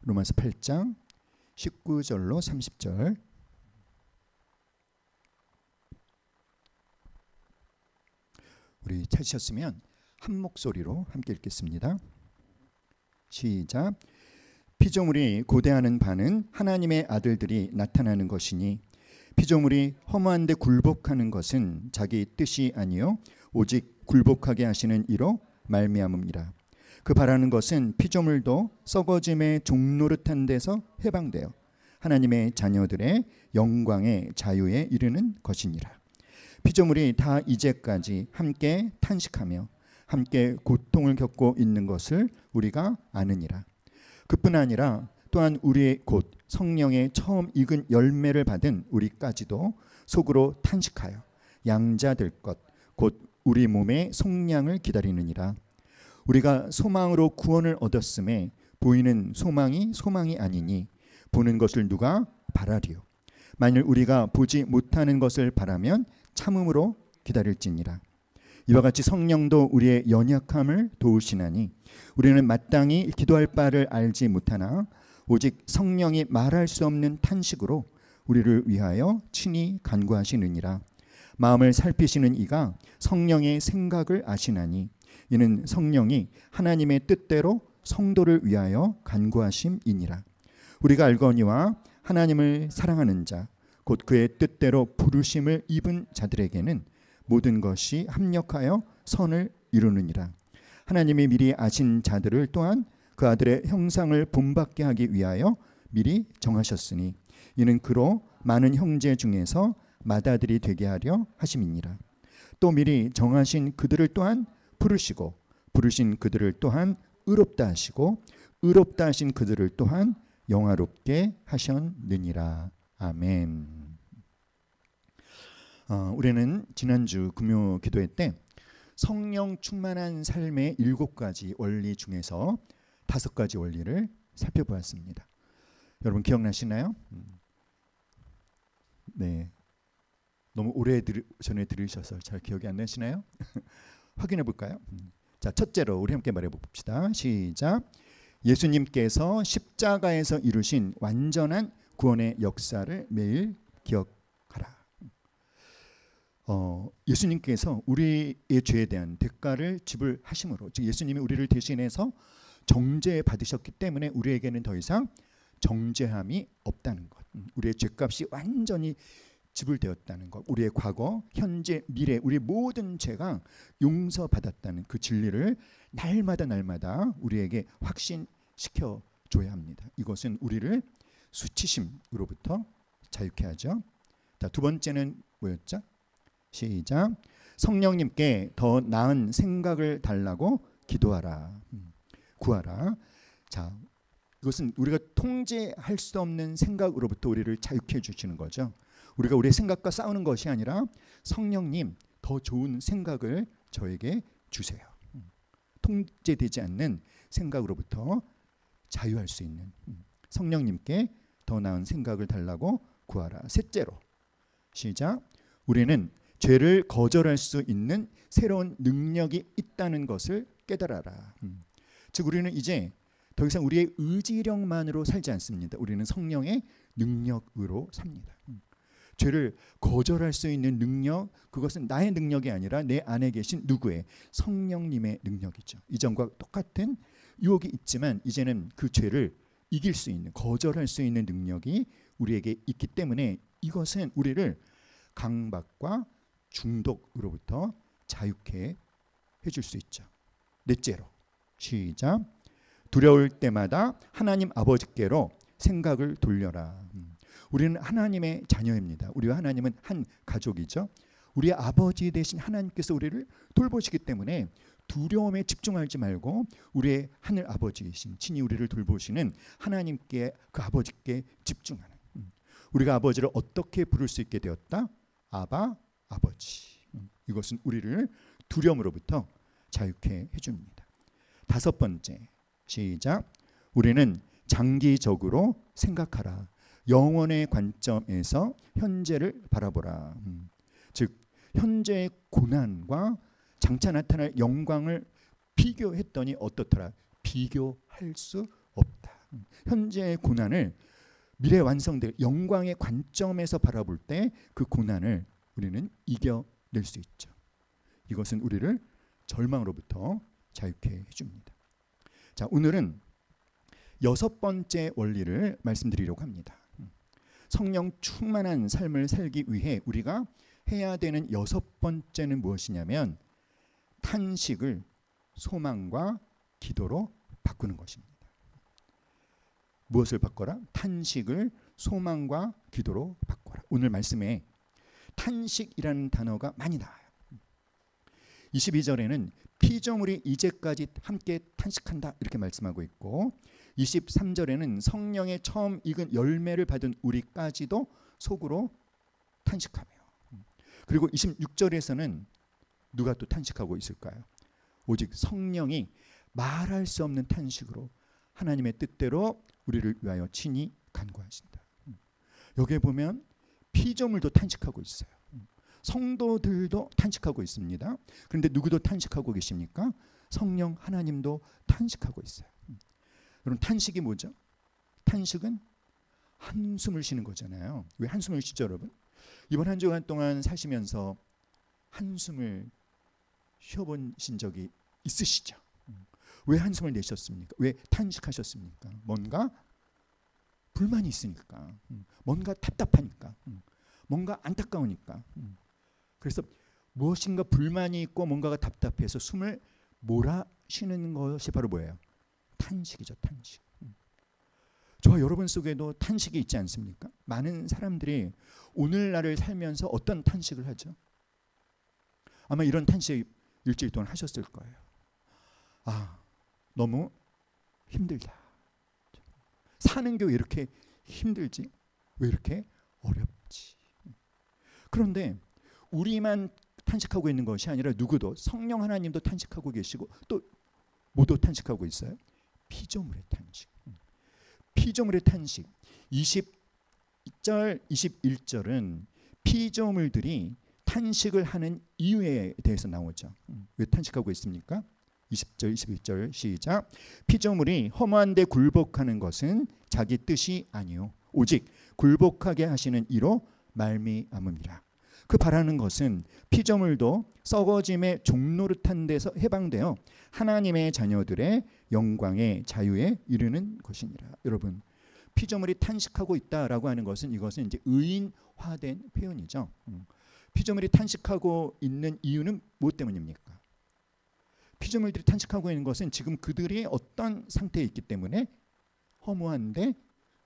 로마서 8장 19절로 30절. 우리 찾으셨으면 한 목소리로 함께 읽겠습니다. 시작. 피조물이 고대하는 바는 하나님의 아들들이 나타나는 것이니 피조물이 허무한데 굴복하는 것은 자기 뜻이 아니요 오직 굴복하게 하시는 이로 말미암음이라. 그 바라는 것은 피조물도 썩어짐의 종노릇한 데서 해방되어 하나님의 자녀들의 영광의 자유에 이르는 것이니라. 피조물이 다 이제까지 함께 탄식하며 함께 고통을 겪고 있는 것을 우리가 아느니라. 그뿐 아니라 또한 우리의 곧 성령의 처음 익은 열매를 받은 우리까지도 속으로 탄식하여 양자될 것 곧 우리 몸의 속량을 기다리느니라. 우리가 소망으로 구원을 얻었음에 보이는 소망이 아니니 보는 것을 누가 바라리요. 만일 우리가 보지 못하는 것을 바라면 참음으로 기다릴지니라. 이와 같이 성령도 우리의 연약함을 도우시나니 우리는 마땅히 기도할 바를 알지 못하나 오직 성령이 말할 수 없는 탄식으로 우리를 위하여 친히 간구하시느니라. 마음을 살피시는 이가 성령의 생각을 아시나니 이는 성령이 하나님의 뜻대로 성도를 위하여 간구하심이니라. 우리가 알거니와 하나님을 사랑하는 자 곧 그의 뜻대로 부르심을 입은 자들에게는 모든 것이 합력하여 선을 이루느니라. 하나님이 미리 아신 자들을 또한 그 아들의 형상을 본받게 하기 위하여 미리 정하셨으니 이는 그로 많은 형제 중에서 맏아들이 되게 하려 하심이니라. 또 미리 정하신 그들을 또한 부르시고 부르신 그들을 또한 의롭다 하시고 의롭다 하신 그들을 또한 영화롭게 하셨느니라. 아멘. 우리는 지난주 금요 기도회 때 성령 충만한 삶의 7가지 원리 중에서 5가지 원리를 살펴보았습니다. 여러분 기억나시나요? 네, 너무 전에 들으셔서 잘 기억이 안 나시나요? 확인해 볼까요? 자, 첫째로 우리 함께 말해 봅시다. 시작. 예수님께서 십자가에서 이루신 완전한 구원의 역사를 매일 기억하라. 예수님께서 우리의 죄에 대한 대가를 지불하심으로, 즉 예수님이 우리를 대신해서 정죄 받으셨기 때문에 우리에게는 더 이상 정죄함이 없다는 것, 우리의 죄값이 완전히 지불되었다는 것, 우리의 과거, 현재, 미래, 우리의 모든 죄가 용서받았다는 그 진리를 날마다 우리에게 확신시켜 줘야 합니다. 이것은 우리를 수치심으로부터 자유케 하죠. 자, 두 번째는 뭐였죠? 시작. 성령님께 더 나은 생각을 달라고 기도하라. 구하라. 자, 이것은 우리가 통제할 수 없는 생각으로부터 우리를 자유케 해주시는 거죠. 우리가 우리의 생각과 싸우는 것이 아니라 성령님 더 좋은 생각을 저에게 주세요. 통제되지 않는 생각으로부터 자유할 수 있는 성령님께 더 나은 생각을 달라고 구하라. 셋째로 시작. 우리는 죄를 거절할 수 있는 새로운 능력이 있다는 것을 깨달아라. 즉 우리는 이제 더 이상 우리의 의지력만으로 살지 않습니다. 우리는 성령의 능력으로 삽니다. 죄를 거절할 수 있는 능력, 그것은 나의 능력이 아니라 내 안에 계신 누구의? 성령님의 능력이죠. 이전과 똑같은 유혹이 있지만 이제는 그 죄를 이길 수 있는, 거절할 수 있는 능력이 우리에게 있기 때문에 이것은 우리를 강박과 중독으로부터 자유케 해줄 수 있죠. 넷째로 시작. 두려울 때마다 하나님 아버지께로 생각을 돌려라. 우리는 하나님의 자녀입니다. 우리와 하나님은 한 가족이죠. 우리의 아버지 되신 하나님께서 우리를 돌보시기 때문에 두려움에 집중하지 말고 우리의 하늘 아버지이신 친히 우리를 돌보시는 하나님께, 그 아버지께 집중하는, 우리가 아버지를 어떻게 부를 수 있게 되었다? 아바, 아버지. 이것은 우리를 두려움으로부터 자유케 해줍니다. 다섯 번째 시작. 우리는 장기적으로 생각하라. 영원의 관점에서 현재를 바라보라. 즉 현재의 고난과 장차 나타날 영광을 비교했더니 어떻더라? 비교할 수 없다. 현재의 고난을 미래 완성될 영광의 관점에서 바라볼 때 그 고난을 우리는 이겨낼 수 있죠. 이것은 우리를 절망으로부터 자유케 해줍니다. 자, 오늘은 6번째 원리를 말씀드리려고 합니다. 성령 충만한 삶을 살기 위해 우리가 해야 되는 6번째는 무엇이냐면 탄식을 소망과 기도로 바꾸는 것입니다. 무엇을 바꿔라? 탄식을 소망과 기도로 바꿔라. 오늘 말씀에 탄식이라는 단어가 많이 나와요. 22절에는 피조물이 이제까지 함께 탄식한다 이렇게 말씀하고 있고 23절에는 성령의 처음 익은 열매를 받은 우리까지도 속으로 탄식하며, 그리고 26절에서는 누가 또 탄식하고 있을까요? 오직 성령이 말할 수 없는 탄식으로 하나님의 뜻대로 우리를 위하여 친히 간구하신다. 여기에 보면 피조물도 탄식하고 있어요. 성도들도 탄식하고 있습니다. 그런데 누구도 탄식하고 계십니까? 성령 하나님도 탄식하고 있어요. 여러분, 탄식이 뭐죠? 탄식은 한숨을 쉬는 거잖아요. 왜 한숨을 쉬죠, 여러분? 이번 한 주간 동안 사시면서 한숨을 쉬어보신 적이 있으시죠? 왜 한숨을 내셨습니까? 왜 탄식하셨습니까? 뭔가 불만이 있으니까, 뭔가 답답하니까, 뭔가 안타까우니까. 그래서 무엇인가 불만이 있고 뭔가가 답답해서 숨을 몰아쉬는 것이 바로 뭐예요? 탄식이죠, 탄식. 저와 여러분 속에도 탄식이 있지 않습니까? 많은 사람들이 오늘날을 살면서 어떤 탄식을 하죠? 아마 이런 탄식 일주일 동안 하셨을 거예요. 아, 너무 힘들다. 사는 게 왜 이렇게 힘들지? 왜 이렇게 어렵지? 그런데 우리만 탄식하고 있는 것이 아니라 누구도, 성령 하나님도 탄식하고 계시고 또 모두 탄식하고 있어요. 피조물의 탄식. 피조물의 탄식. 20절, 21절은 피조물들이 탄식을 하는 이유에 대해서 나오죠. 왜 탄식하고 있습니까? 20절, 21절 시작. 피조물이 허무한 데 굴복하는 것은 자기 뜻이 아니요 오직 굴복하게 하시는 이로 말미암음이라. 그 바라는 것은 피조물도 썩어짐의 종노릇한 데서 해방되어 하나님의 자녀들의 영광의 자유에 이르는 것이니라. 여러분, 피조물이 탄식하고 있다라고 하는 것은 이것은 이제 의인화된 표현이죠. 피조물이 탄식하고 있는 이유는 무엇 때문입니까? 피조물들이 탄식하고 있는 것은 지금 그들이 어떤 상태에 있기 때문에, 허무한데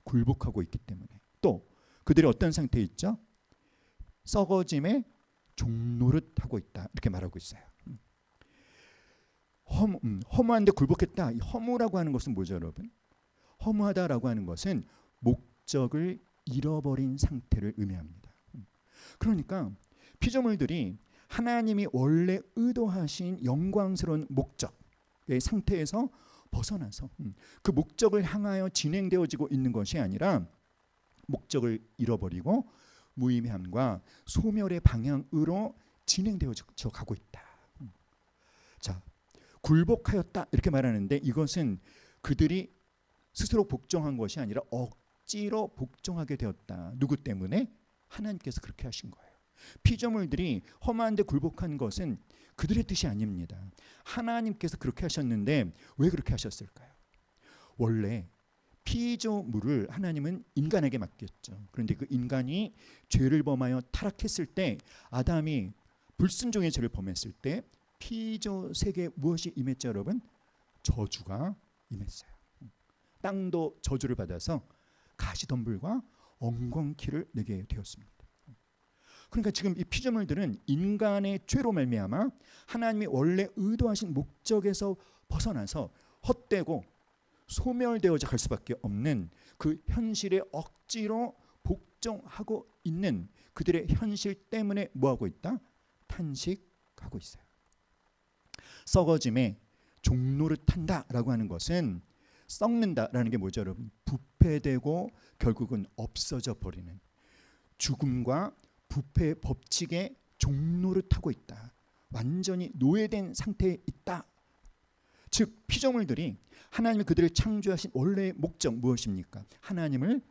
굴복하고 있기 때문에, 또 그들이 어떤 상태에 있죠? 썩어짐에 종노릇하고 있다 이렇게 말하고 있어요. 허무한데 굴복했다. 이 허무라고 하는 것은 뭐죠, 여러분? 허무하다라고 하는 것은 목적을 잃어버린 상태를 의미합니다. 그러니까 피조물들이 하나님이 원래 의도하신 영광스러운 목적의 상태에서 벗어나서 그 목적을 향하여 진행되어지고 있는 것이 아니라 목적을 잃어버리고 무의미함과 소멸의 방향으로 진행되어져 가고 있다. 자, 굴복하였다 이렇게 말하는데 이것은 그들이 스스로 복종한 것이 아니라 억지로 복종하게 되었다. 누구 때문에? 하나님께서 그렇게 하신 거예요. 피조물들이 험한데 굴복한 것은 그들의 뜻이 아닙니다. 하나님께서 그렇게 하셨는데 왜 그렇게 하셨을까요? 원래 피조물을 하나님은 인간에게 맡겼죠. 그런데 그 인간이 죄를 범하여 타락했을 때, 아담이 불순종의 죄를 범했을 때 피조 세계에 무엇이 임했죠, 여러분? 저주가 임했어요. 땅도 저주를 받아서 가시덤불과 엉겅퀴를 내게 되었습니다. 그러니까 지금 이 피조물들은 인간의 죄로 말미암아 하나님이 원래 의도하신 목적에서 벗어나서 헛되고 소멸되어져 갈 수밖에 없는 그 현실에 억지로 복종하고 있는 그들의 현실 때문에 뭐하고 있다? 탄식하고 있어요. 썩어짐에 종노릇한다라고 하는 것은 썩는다라는 게 뭐죠, 여러분? 부패되고 결국은 없어져 버리는, 죽음과 부패의 법칙에 종노릇하고 있다. 완전히 노예된 상태에 있다. 즉 피조물들이 하나님이 그들을 창조하신 원래의 목적 무엇입니까? 하나님을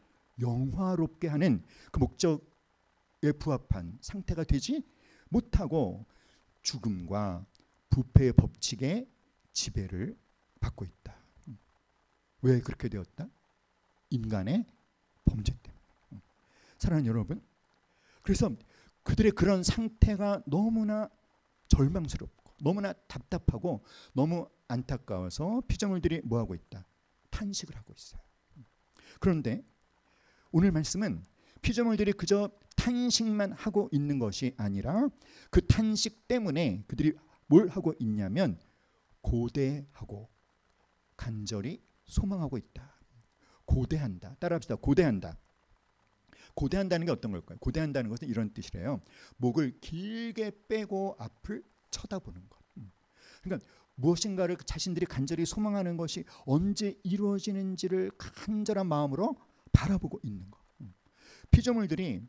영화롭게 하는 그 목적에 부합한 상태가 되지 못하고 죽음과 부패의 법칙에 지배를 받고 있다. 왜 그렇게 되었다? 인간의 범죄 때문에. 사랑하는 여러분, 그래서 그들의 그런 상태가 너무나 절망스럽고 너무나 답답하고 너무 안타까워서 피조물들이 뭐하고 있다? 탄식을 하고 있어요. 그런데 오늘 말씀은 피조물들이 그저 탄식만 하고 있는 것이 아니라 그 탄식 때문에 그들이 뭘 하고 있냐면 고대하고 간절히 소망하고 있다. 고대한다. 따라합시다. 고대한다. 고대한다는 게 어떤 걸까요? 고대한다는 것은 이런 뜻이래요. 목을 길게 빼고 앞을 쳐다보는 것. 그러니까 무엇인가를 자신들이 간절히 소망하는 것이 언제 이루어지는지를 간절한 마음으로 바라보고 있는 것. 피조물들이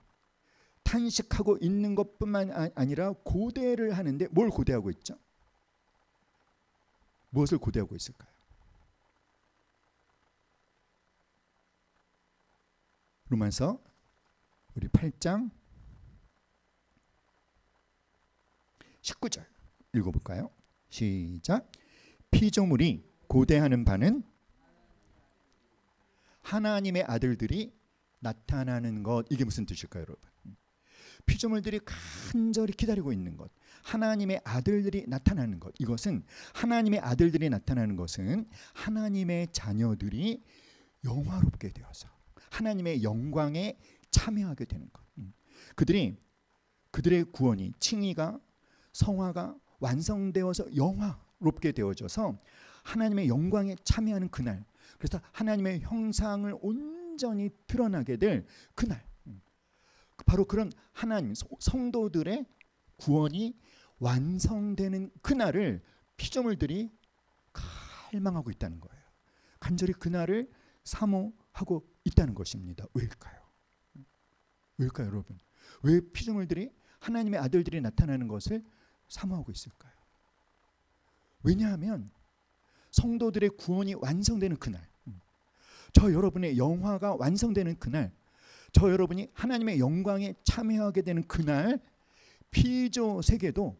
탄식하고 있는 것뿐만 아니라 고대를 하는데 뭘 고대하고 있죠? 무엇을 고대하고 있을까요? 로마서 우리 8장 19절 읽어볼까요? 시작. 피조물이 고대하는 바는 하나님의 아들들이 나타나는 것. 이게 무슨 뜻일까요, 여러분? 피조물들이 간절히 기다리고 있는 것, 하나님의 아들들이 나타나는 것. 이것은 하나님의 아들들이 나타나는 것은 하나님의 자녀들이 영화롭게 되어서 하나님의 영광에 참여하게 되는 것. 그들의 구원이, 칭의가, 성화가 완성되어서 영화롭게 되어져서 하나님의 영광에 참여하는 그날, 그래서 하나님의 형상을 온전히 드러나게 될 그날, 바로 그런 하나님 성도들의 구원이 완성되는 그날을 피조물들이 갈망하고 있다는 거예요. 간절히 그날을 사모하고 있다는 것입니다. 왜일까요? 왜일까요, 여러분? 왜 피조물들이 하나님의 아들들이 나타나는 것을 사모하고 있을까요? 왜냐하면 성도들의 구원이 완성되는 그날, 저 여러분의 영화가 완성되는 그날, 저 여러분이 하나님의 영광에 참여하게 되는 그날, 피조 세계도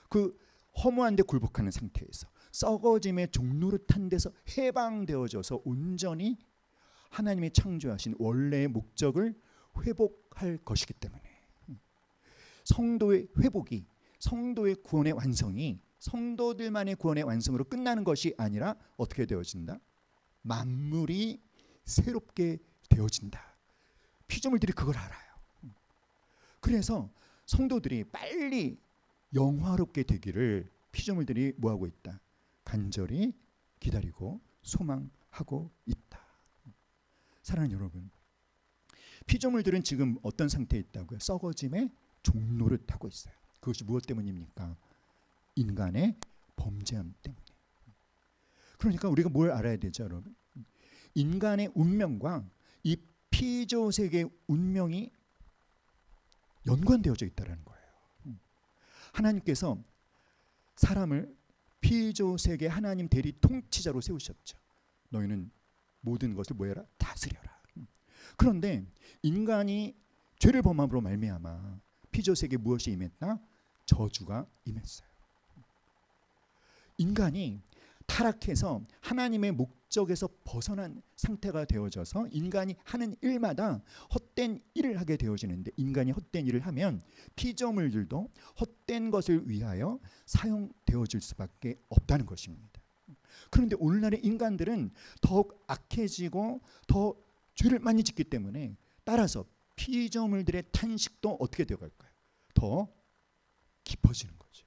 그 허무한 데 굴복하는 상태에서 썩어짐의 종노릇한 데서 해방되어져서 온전히 하나님이 창조하신 원래의 목적을 회복할 것이기 때문에, 성도의 회복이, 성도의 구원의 완성이 성도들만의 구원의 완성으로 끝나는 것이 아니라 어떻게 되어진다? 만물이 새롭게 되어진다. 피조물들이 그걸 알아요. 그래서 성도들이 빨리 영화롭게 되기를 피조물들이 뭐하고 있다? 간절히 기다리고 소망하고 있다. 사랑하는 여러분, 피조물들은 지금 어떤 상태에 있다고요? 썩어짐의 종노릇하고 있어요. 그것이 무엇 때문입니까? 인간의 범죄함 때문에. 그러니까 우리가 뭘 알아야 되죠, 여러분? 인간의 운명과 이 피조 세계의 운명이 연관되어져 있다는 거예요. 하나님께서 사람을 피조 세계 하나님 대리 통치자로 세우셨죠. 너희는 모든 것을 뭐해라? 다스려라. 그런데 인간이 죄를 범함으로 말미암아 피조 세계에 무엇이 임했다? 저주가 임했어요. 인간이 타락해서 하나님의 목적에서 벗어난 상태가 되어져서 인간이 하는 일마다 헛된 일을 하게 되어지는데, 인간이 헛된 일을 하면 피조물들도 헛된 것을 위하여 사용되어질 수밖에 없다는 것입니다. 그런데 오늘날의 인간들은 더욱 악해지고 더 죄를 많이 짓기 때문에 따라서 피조물들의 탄식도 어떻게 되어갈까요? 더 깊어지는 거죠.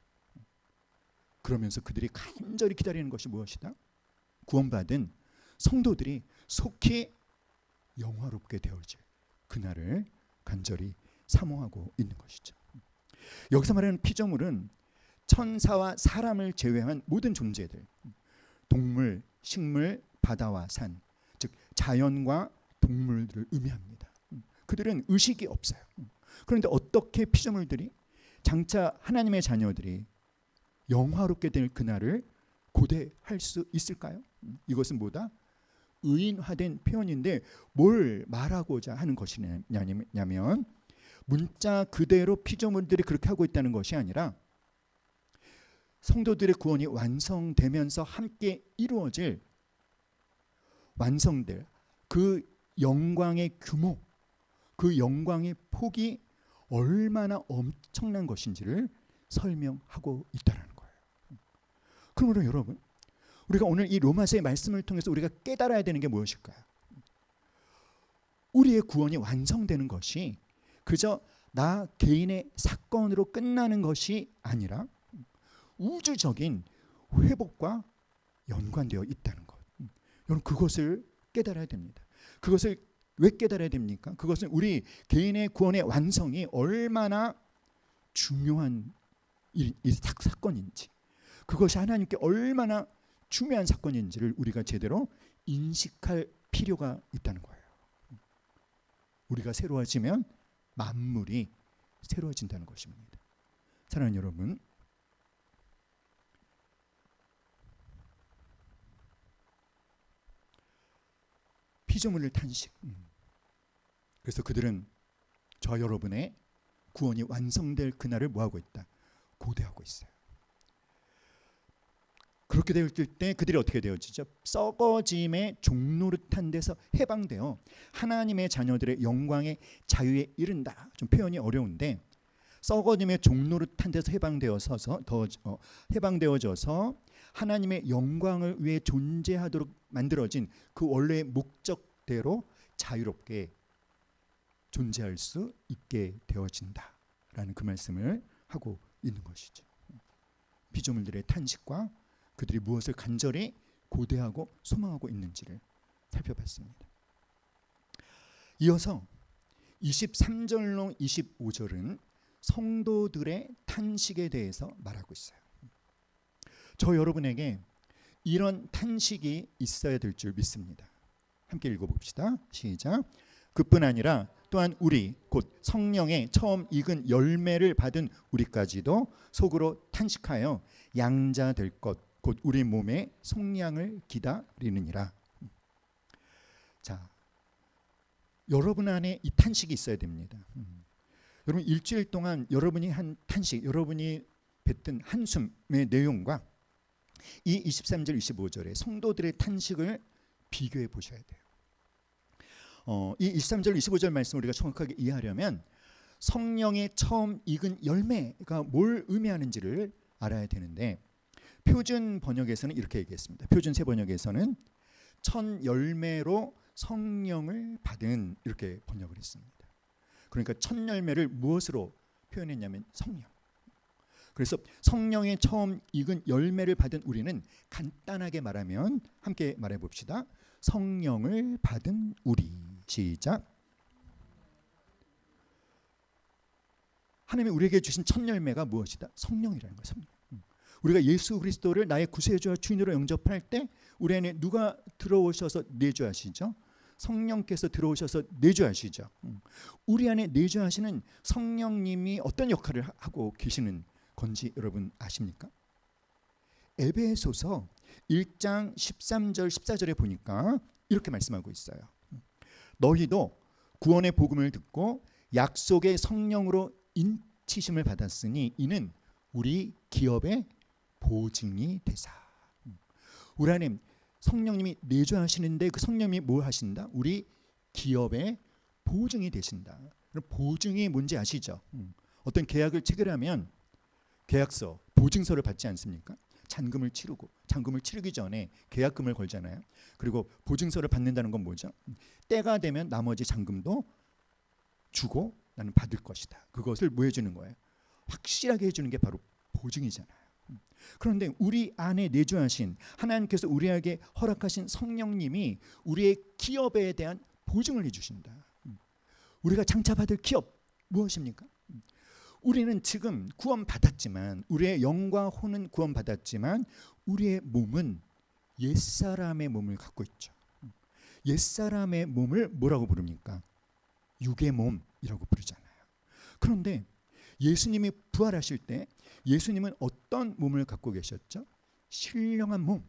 그러면서 그들이 간절히 기다리는 것이 무엇이다? 구원받은 성도들이 속히 영화롭게 되어질 그날을 간절히 사모하고 있는 것이죠. 여기서 말하는 피조물은 천사와 사람을 제외한 모든 존재들, 동물, 식물, 바다와 산, 즉 자연과 동물들을 의미합니다. 그들은 의식이 없어요. 그런데 어떻게 피조물들이, 장차 하나님의 자녀들이 영화롭게 될 그날을 고대할 수 있을까요? 이것은 뭐다? 의인화된 표현인데 뭘 말하고자 하는 것이냐면 문자 그대로 피조물들이 그렇게 하고 있다는 것이 아니라 성도들의 구원이 완성되면서 함께 이루어질 완성될 그 영광의 규모, 그 영광의 폭이 얼마나 엄청난 것인지를 설명하고 있다는 거예요. 그러므로 여러분, 우리가 오늘 이 로마서의 말씀을 통해서 우리가 깨달아야 되는 게 무엇일까요? 우리의 구원이 완성되는 것이 그저 나 개인의 사건으로 끝나는 것이 아니라 우주적인 회복과 연관되어 있다는 것. 여러분, 그것을 깨달아야 됩니다. 그것을 왜 깨달아야 됩니까? 그것은 우리 개인의 구원의 완성이 얼마나 중요한 사건인지, 그것이 하나님께 얼마나 중요한 사건인지를 우리가 제대로 인식할 필요가 있다는 거예요. 우리가 새로워지면 만물이 새로워진다는 것입니다. 사랑하는 여러분, 피조물을 탄식. 그래서 그들은 저 여러분의 구원이 완성될 그날을 뭐하고 있다? 고대하고 있어요. 그렇게 될 때 그들이 어떻게 되어지죠? 썩어짐의 종노릇한 데서 해방되어 하나님의 자녀들의 영광의 자유에 이른다. 좀 표현이 어려운데 썩어짐의 종노릇한 데서 해방되어져서 하나님의 영광을 위해 존재하도록 만들어진 그 원래의 목적대로 자유롭게 존재할 수 있게 되어진다라는 그 말씀을 하고 있는 것이죠. 피조물들의 탄식과 그들이 무엇을 간절히 고대하고 소망하고 있는지를 살펴봤습니다. 이어서 23절로 25절은 성도들의 탄식에 대해서 말하고 있어요. 저 여러분에게 이런 탄식이 있어야 될 줄 믿습니다. 함께 읽어봅시다. 시작. 그뿐 아니라 또한 우리 곧 성령의 처음 익은 열매를 받은 우리까지도 속으로 탄식하여 양자 될 것 곧 우리 몸의 속량을 기다리느니라. 자, 여러분 안에 이 탄식이 있어야 됩니다. 여러분 일주일 동안 여러분이 한 탄식, 여러분이 뱉은 한숨의 내용과 이 23절 25절의 성도들의 탄식을 비교해 보셔야 돼요. 이 23절 25절 말씀을 우리가 정확하게 이해하려면 성령의 처음 익은 열매가 뭘 의미하는지를 알아야 되는데 표준 번역에서는 이렇게 얘기했습니다. 표준 새 번역에서는 첫 열매로 성령을 받은 이렇게 번역을 했습니다. 그러니까 첫 열매를 무엇으로 표현했냐면 성령. 그래서 성령의 처음 익은 열매를 받은 우리는 간단하게 말하면 함께 말해 봅시다. 성령을 받은 우리. 시작. 하나님이 우리에게 주신 첫 열매가 무엇이다? 성령이라는 거예요. 성령. 우리가 예수 그리스도를 나의 구세주와 주인으로 영접할 때 우리 안에 누가 들어오셔서 내주하시죠? 성령께서 들어오셔서 내주하시죠. 우리 안에 내주하시는 성령님이 어떤 역할을 하고 계시는 건지 여러분 아십니까? 에베소서 1장 13절 14절에 보니까 이렇게 말씀하고 있어요. 너희도 구원의 복음을 듣고 약속의 성령으로 인치심을 받았으니 이는 우리 기업의 보증이 되사. 우리 안에 성령님이 내주하시는데 그 성령님이 뭘 하신다? 우리 기업의 보증이 되신다. 보증이 뭔지 아시죠? 어떤 계약을 체결하면 계약서, 보증서를 받지 않습니까? 잔금을 치르기 전에 계약금을 걸잖아요. 그리고 보증서를 받는다는 건 뭐죠? 때가 되면 나머지 잔금도 주고 나는 받을 것이다. 그것을 뭐 해주는 거예요? 확실하게 해주는 게 바로 보증이잖아요. 그런데 우리 안에 내주하신 하나님께서 우리에게 허락하신 성령님이 우리의 기업에 대한 보증을 해주신다. 우리가 장차 받을 기업 무엇입니까? 우리는 지금 구원받았지만 우리의 영과 혼은 구원받았지만 우리의 몸은 옛사람의 몸을 갖고 있죠. 옛사람의 몸을 뭐라고 부릅니까? 육의 몸이라고 부르잖아요. 그런데 예수님이 부활하실 때 예수님은 어떤 몸을 갖고 계셨죠? 신령한 몸,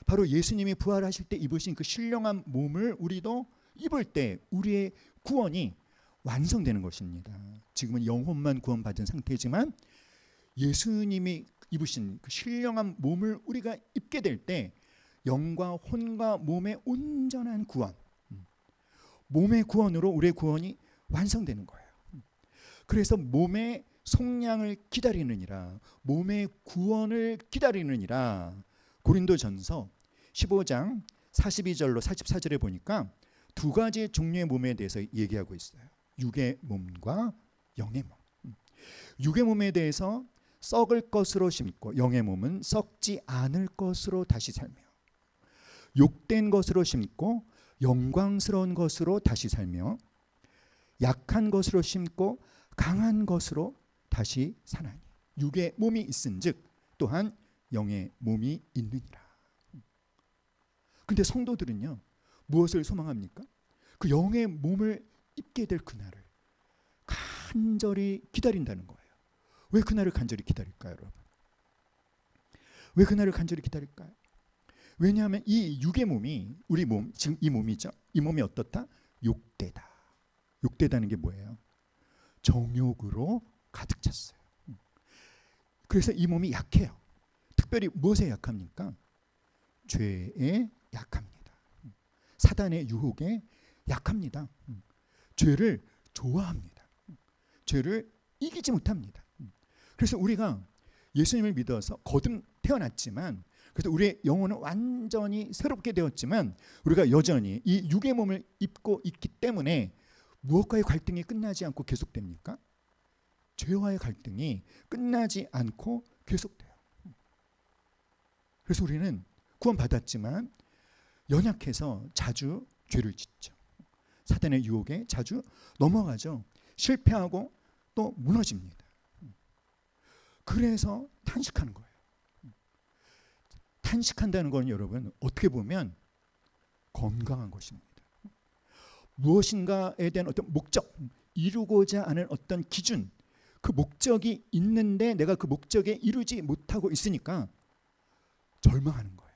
바로 예수님이 부활하실 때 입으신 그 신령한 몸을 우리도 입을 때 우리의 구원이 완성되는 것입니다. 지금은 영혼만 구원받은 상태지만 예수님이 입으신 그 신령한 몸을 우리가 입게 될 때 영과 혼과 몸의 온전한 구원, 몸의 구원으로 우리의 구원이 완성되는 거예요. 그래서 몸의 속량을 기다리느니라, 몸의 구원을 기다리느니라. 고린도전서 15장 42절로 44절에 보니까 두 가지 종류의 몸에 대해서 얘기하고 있어요. 육의 몸과 영의 몸. 육의 몸에 대해서 썩을 것으로 심고 영의 몸은 썩지 않을 것으로 다시 살며, 욕된 것으로 심고 영광스러운 것으로 다시 살며, 약한 것으로 심고 강한 것으로 다시 사나니 육의 몸이 있은즉 또한 영의 몸이 있느니라. 근데 성도들은요, 무엇을 소망합니까? 그 영의 몸을 입게 될 그날을 간절히 기다린다는 거예요. 왜 그날을 간절히 기다릴까요, 여러분? 왜 그날을 간절히 기다릴까요? 왜냐하면 이 육의 몸이, 우리 몸, 지금 이 몸이죠. 이 몸이 어떻다? 욕되다. 욕되다는 게 뭐예요? 정욕으로 가득 찼어요. 그래서 이 몸이 약해요. 특별히 무엇에 약합니까? 죄에 약합니다. 사단의 유혹에 약합니다. 죄를 좋아합니다. 죄를 이기지 못합니다. 그래서 우리가 예수님을 믿어서 거듭 태어났지만, 그래서 우리의 영혼은 완전히 새롭게 되었지만 우리가 여전히 이 육의 몸을 입고 있기 때문에 무엇과의 갈등이 끝나지 않고 계속됩니까? 죄와의 갈등이 끝나지 않고 계속돼요. 그래서 우리는 구원받았지만 연약해서 자주 죄를 짓죠. 사단의 유혹에 자주 넘어가죠. 실패하고 또 무너집니다. 그래서 탄식하는 거예요. 탄식한다는 건 여러분 어떻게 보면 건강한 것입니다. 무엇인가에 대한 어떤 목적, 이루고자 하는 어떤 기준, 그 목적이 있는데 내가 그 목적에 이루지 못하고 있으니까 절망하는 거예요.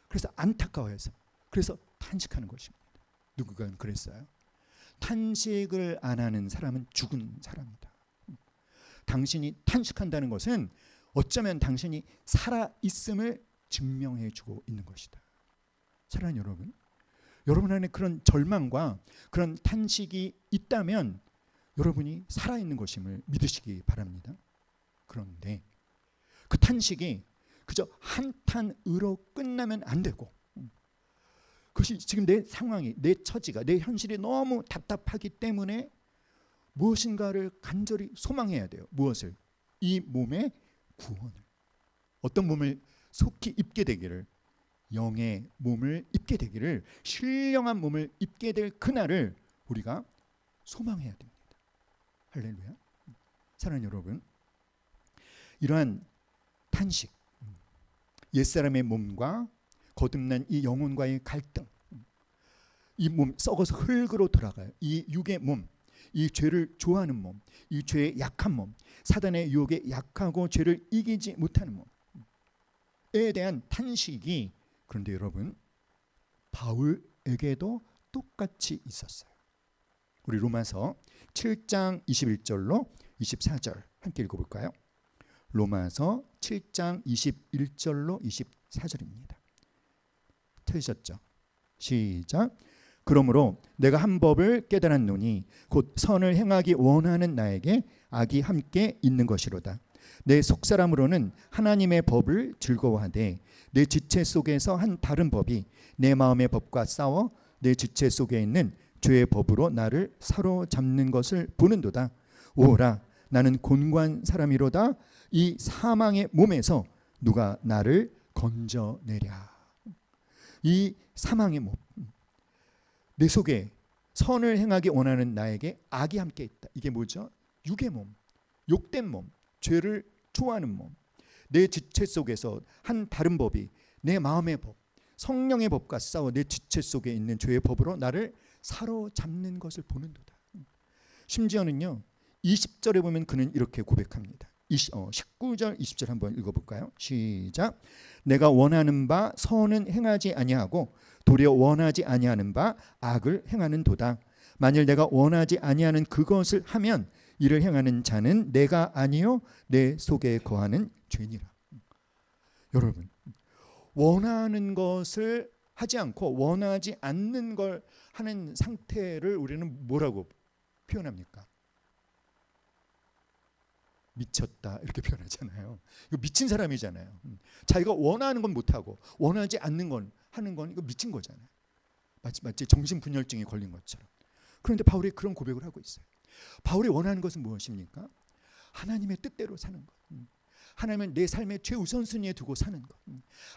그래서 안타까워해서, 그래서 탄식하는 것입니다. 누구가 그랬어요? 탄식을 안 하는 사람은 죽은 사람이다. 당신이 탄식한다는 것은 어쩌면 당신이 살아있음을 증명해주고 있는 것이다. 사랑하는 여러분, 여러분 안에 그런 절망과 그런 탄식이 있다면 여러분이 살아있는 것임을 믿으시기 바랍니다. 그런데 그 탄식이 그저 한탄으로 끝나면 안 되고, 그것이 지금 내 상황이, 내 처지가, 내 현실이 너무 답답하기 때문에 무엇인가를 간절히 소망해야 돼요. 무엇을? 이 몸의 구원을. 어떤 몸을 속히 입게 되기를, 영의 몸을 입게 되기를, 신령한 몸을 입게 될 그날을 우리가 소망해야 됩니다. 할렐루야. 사랑하는 여러분, 이러한 탄식, 옛사람의 몸과 거듭난 이 영혼과의 갈등, 이 몸 썩어서 흙으로 돌아가요. 이 육의 몸, 이 죄를 좋아하는 몸, 이 죄의 약한 몸, 사단의 유혹에 약하고 죄를 이기지 못하는 몸에 대한 탄식이, 그런데 여러분 바울에게도 똑같이 있었어요. 우리 로마서 7장 21절로 24절 함께 읽어볼까요? 로마서 7장 21절로 24절입니다. 찾으셨죠? 시작. 그러므로 내가 한 법을 깨달았노니 곧 선을 행하기 원하는 나에게 악이 함께 있는 것이로다. 내 속사람으로는 하나님의 법을 즐거워하되 내 지체 속에서 한 다른 법이 내 마음의 법과 싸워 내 지체 속에 있는 죄의 법으로 나를 사로잡는 것을 보는도다. 오라, 나는 곤고한 사람이로다. 이 사망의 몸에서 누가 나를 건져내랴. 이 사망의 몸, 내 속에 선을 행하기 원하는 나에게 악이 함께 있다. 이게 뭐죠? 육의 몸, 욕된 몸, 죄를 좋아하는 몸. 내 지체 속에서 한 다른 법이 내 마음의 법, 성령의 법과 싸워 내 지체 속에 있는 죄의 법으로 나를 사로잡는 것을 보는도다. 심지어는요, 20절에 보면 그는 이렇게 고백합니다. 19절 20절 한번 읽어볼까요? 시작. 내가 원하는 바 선은 행하지 아니하고 도리어 원하지 아니하는 바 악을 행하는도다. 만일 내가 원하지 아니하는 그것을 하면 이를 행하는 자는 내가 아니요 내 속에 거하는 죄니라. 여러분, 원하는 것을 하지 않고 원하지 않는 걸 하는 상태를 우리는 뭐라고 표현합니까? 미쳤다 이렇게 표현하잖아요. 이거 미친 사람이잖아요. 자기가 원하는 건 못하고 원하지 않는 건 하는 건 이거 미친 거잖아요. 마치 정신분열증이 걸린 것처럼. 그런데 바울이 그런 고백을 하고 있어요. 바울이 원하는 것은 무엇입니까? 하나님의 뜻대로 사는 것. 하나님은 내 삶의 최우선순위에 두고 사는 것.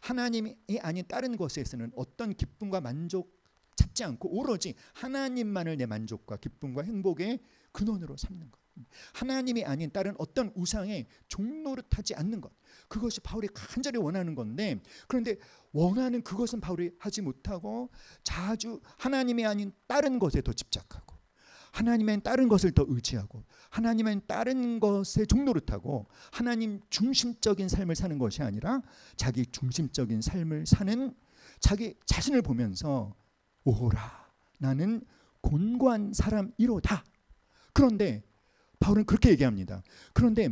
하나님이 아닌 다른 것에서는 어떤 기쁨과 만족 찾지 않고 오로지 하나님만을 내 만족과 기쁨과 행복의 근원으로 삼는 것. 하나님이 아닌 다른 어떤 우상의 종노릇하지 않는 것. 그것이 바울이 간절히 원하는 건데, 그런데 원하는 그것은 바울이 하지 못하고 자주 하나님이 아닌 다른 것에 더 집착하고 하나님의 다른 것을 더 의지하고 하나님의 다른 것에 종노릇하고 하나님 중심적인 삶을 사는 것이 아니라 자기 중심적인 삶을 사는 자기 자신을 보면서 오호라 나는 곤고한 사람이로다. 그런데 바울은 그렇게 얘기합니다. 그런데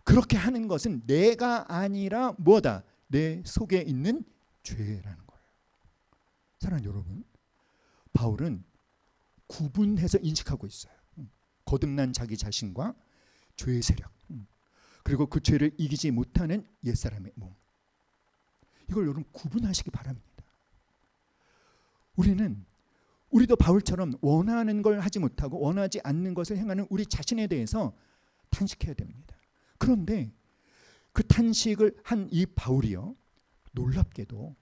그렇게 하는 것은 내가 아니라 뭐다? 내 속에 있는 죄라는 거예요. 사랑하는 여러분, 바울은 구분해서 인식하고 있어요. 거듭난 자기 자신과 죄의 세력, 그리고 그 죄를 이기지 못하는 옛사람의 몸. 이걸 여러분 구분하시기 바랍니다. 우리도 바울처럼 원하는 걸 하지 못하고 원하지 않는 것을 행하는 우리 자신에 대해서 탄식해야 됩니다. 그런데 그 탄식을 한 이 바울이요, 놀랍게도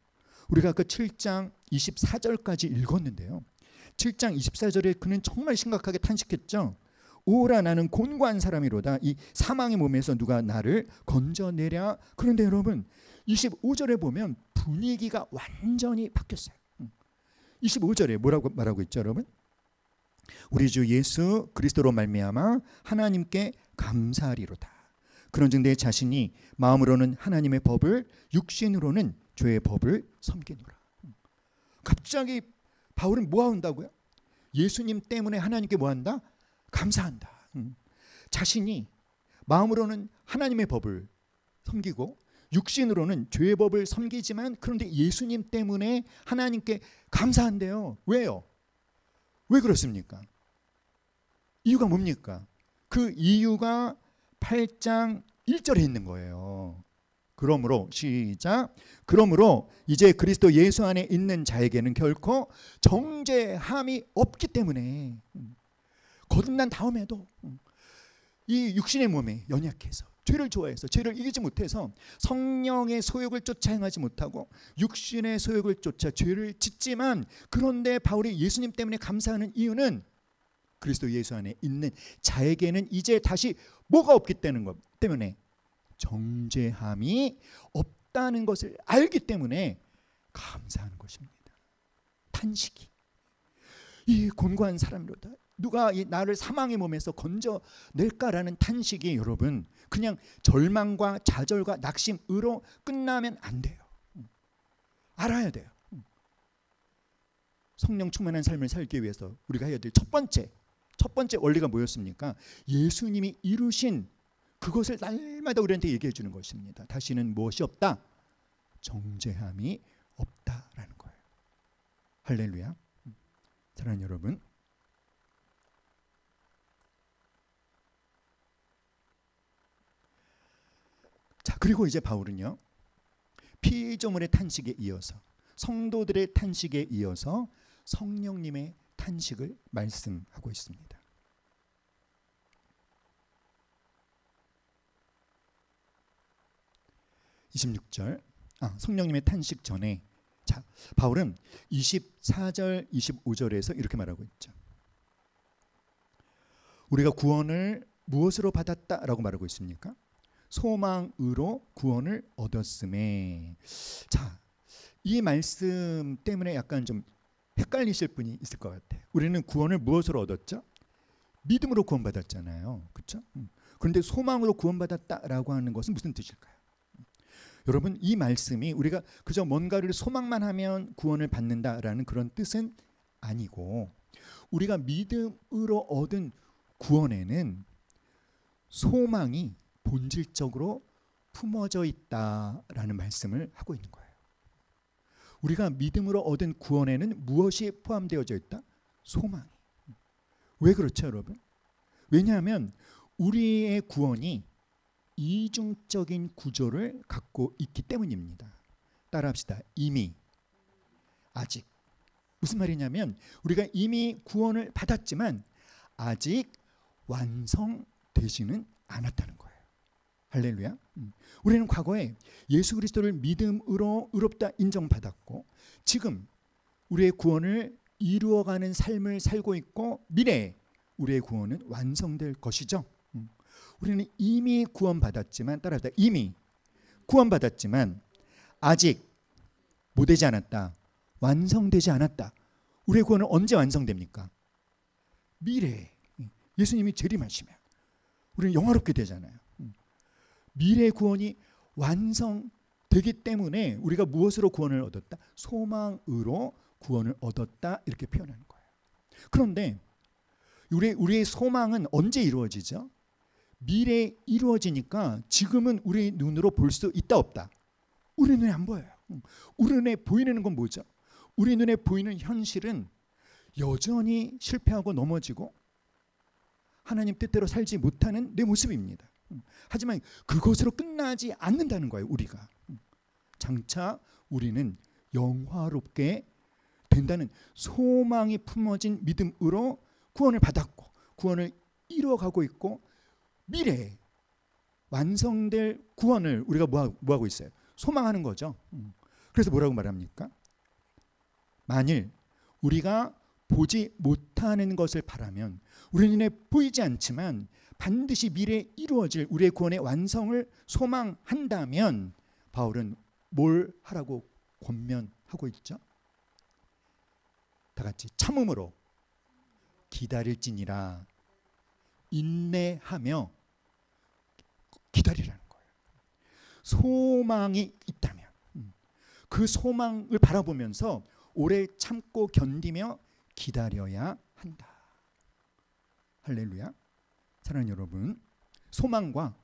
우리가 그 7장 24절까지 읽었는데요, 7장 24절에 그는 정말 심각하게 탄식했죠. 오라 나는 곤고한 사람이로다. 이 사망의 몸에서 누가 나를 건져내랴. 그런데 여러분 25절에 보면 분위기가 완전히 바뀌었어요. 25절에 뭐라고 말하고 있죠, 여러분? 우리 주 예수 그리스도로 말미암아 하나님께 감사하리로다. 그런즉 내 자신이 마음으로는 하나님의 법을, 육신으로는 죄의 법을 섬기노라. 갑자기 바울은 뭐 한다고요? 예수님 때문에 하나님께 뭐 한다? 감사한다. 자신이 마음으로는 하나님의 법을 섬기고 육신으로는 죄의 법을 섬기지만 그런데 예수님 때문에 하나님께 감사한대요. 왜요? 왜 그렇습니까? 이유가 뭡니까? 그 이유가 8장 1절에 있는 거예요. 그러므로 시작. 그러므로 이제 그리스도 예수 안에 있는 자에게는 결코 정죄함이 없기 때문에, 거듭난 다음에도 이 육신의 몸에 연약해서 죄를 좋아해서 죄를 이기지 못해서 성령의 소욕을 쫓아 행하지 못하고 육신의 소욕을 쫓아 죄를 짓지만, 그런데 바울이 예수님 때문에 감사하는 이유는 그리스도 예수 안에 있는 자에게는 이제 다시 뭐가 없기 때문에 정죄함이 없다는 것을 알기 때문에 감사하는 것입니다. 탄식이. 이 곤고한 사람이로다. 누가 나를 사망의 몸에서 건져낼까라는 탄식이 여러분 그냥 절망과 좌절과 낙심으로 끝나면 안 돼요. 알아야 돼요. 성령 충만한 삶을 살기 위해서 우리가 해야 될 첫 번째 원리가 뭐였습니까? 예수님이 이루신 그것을 날마다 우리한테 얘기해 주는 것입니다. 다시는 무엇이 없다? 정죄함이 없다라는 거예요. 할렐루야. 사랑하는 여러분, 자, 그리고 이제 바울은요, 피조물의 탄식에 이어서, 성도들의 탄식에 이어서 성령님의 탄식을 말씀하고 있습니다. 26절, 성령님의 탄식 전에, 자, 바울은 24절 25절에서 이렇게 말하고 있죠. 우리가 구원을 무엇으로 받았다라고 말하고 있습니까? 소망으로 구원을 얻었음에. 자, 이 말씀 때문에 약간 좀 헷갈리실 분이 있을 것 같아요. 우리는 구원을 무엇으로 얻었죠? 믿음으로 구원받았잖아요. 그렇죠? 그런데 소망으로 구원받았다라고 하는 것은 무슨 뜻일까요? 여러분, 이 말씀이 우리가 그저 뭔가를 소망만 하면 구원을 받는다라는 그런 뜻은 아니고, 우리가 믿음으로 얻은 구원에는 소망이 본질적으로 품어져 있다라는 말씀을 하고 있는 거예요. 우리가 믿음으로 얻은 구원에는 무엇이 포함되어져 있다? 소망이. 왜 그렇죠, 여러분? 왜냐하면 우리의 구원이 이중적인 구조를 갖고 있기 때문입니다. 따라합시다. 이미, 아직. 무슨 말이냐면 우리가 이미 구원을 받았지만 아직 완성되지는 않았다는 거예요. 할렐루야. 우리는 과거에 예수 그리스도를 믿음으로 의롭다 인정받았고, 지금 우리의 구원을 이루어가는 삶을 살고 있고, 미래에 우리의 구원은 완성될 것이죠. 우리는 이미 구원받았지만, 따라합시다. 이미 구원받았지만 아직 뭐 되지 않았다. 완성되지 않았다. 우리의 구원은 언제 완성됩니까? 미래에 예수님이 재림하시면 우리는 영화롭게 되잖아요. 미래의 구원이 완성되기 때문에 우리가 무엇으로 구원을 얻었다? 소망으로 구원을 얻었다, 이렇게 표현하는 거예요. 그런데 우리의 소망은 언제 이루어지죠? 미래에 이루어지니까 지금은 우리 눈으로 볼 수 있다 없다? 우리 눈에 안 보여요. 우리 눈에 보이는 건 뭐죠? 우리 눈에 보이는 현실은 여전히 실패하고 넘어지고 하나님 뜻대로 살지 못하는 내 모습입니다. 하지만 그것으로 끝나지 않는다는 거예요. 우리가 장차 우리는 영화롭게 된다는 소망이 품어진 믿음으로 구원을 받았고, 구원을 이루어가고 있고, 미래에 완성될 구원을 우리가 뭐하고 있어요? 소망하는 거죠. 그래서 뭐라고 말합니까? 만일 우리가 보지 못하는 것을 바라면, 우리 눈에 보이지 않지만 반드시 미래에 이루어질 우리의 구원의 완성을 소망한다면, 바울은 뭘 하라고 권면하고 있죠? 다 같이 참음으로 기다릴지니라. 인내하며 기다리라는 거예요. 소망이 있다면 그 소망을 바라보면서 오래 참고 견디며 기다려야 한다. 할렐루야. 사랑하는 여러분, 소망과